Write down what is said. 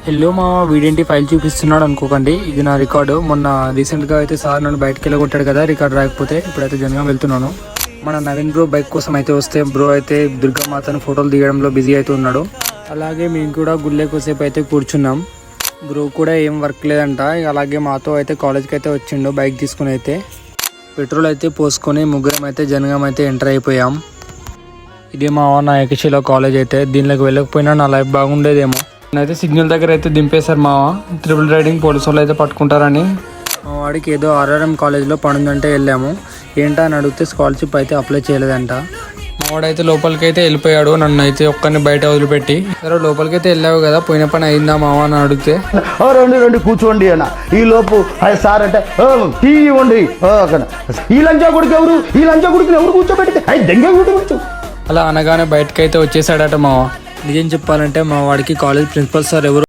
Hello మా వీడేంటి file చూపిస్తున్నాడు అనుకోకండి, ఇది నా రికార్డు. మొన్న రీసెంట్గా అయితే సార్ నన్ను బయటకు వెళ్ళగొట్టాడు కదా రికార్డు రాకపోతే. ఇప్పుడైతే జనగా వెళ్తున్నాను. మన నవీన్ బ్రో బైక్ కోసం అయితే వస్తే బ్రో అయితే దుర్గామాతను ఫోటోలు దిగడంలో బిజీ అయితే ఉన్నాడు. అలాగే మేము కూడా గుళ్ళే కోసేపు అయితే కూర్చున్నాం. బ్రో కూడా ఏం వర్క్ లేదంట. అలాగే మాతో అయితే కాలేజ్కి అయితే వచ్చిండు బైక్ తీసుకుని. అయితే పెట్రోల్ అయితే పోసుకొని ముగ్గురం అయితే జనగం అయితే ఎంటర్ అయిపోయాం. ఇది మా నా ఏకశిలో కాలేజ్ అయితే. దీనిలోకి వెళ్ళకపోయినా నా లైఫ్ బాగుండేదేమో. అయితే సిగ్నల్ దగ్గర అయితే దింపేశారు మావ. ట్రిపుల్ రైడింగ్ పోలీసు వాళ్ళు అయితే పట్టుకుంటారని. మా వాడికి ఏదో ఆర్ఆర్ఎం కాలేజ్లో పడుందంటే వెళ్ళాము. ఏంటా అని అడిగితే స్కాలర్షిప్ అయితే అప్లై చేయలేదంట. మా వాడైతే లోపలికి అయితే వెళ్ళిపోయాడు, నన్ను అయితే ఒక్కరిని బయట వదిలిపెట్టి. సరే లోపలికి అయితే వెళ్ళావు కదా, పోయిన పని అయిందా మావ అని అడిగితే రండి కూర్చోండి అన్న. ఈ లోపు సార్ అంటే టీ ఇవ్వండి. ఈ లంచా కొడుకు ఎవరు, ఈ లంచా కొడుకుని ఎవరు కూర్చోబెట్టి దెంగే కూర్చోబెట్టు. అలా అనగానే బయటకు అయితే వచ్చేసాడట మావ. నిజం చెప్పాలంటే మా వాడికి కాలేజ్ ప్రిన్సిపల్ సార్ ఎవరు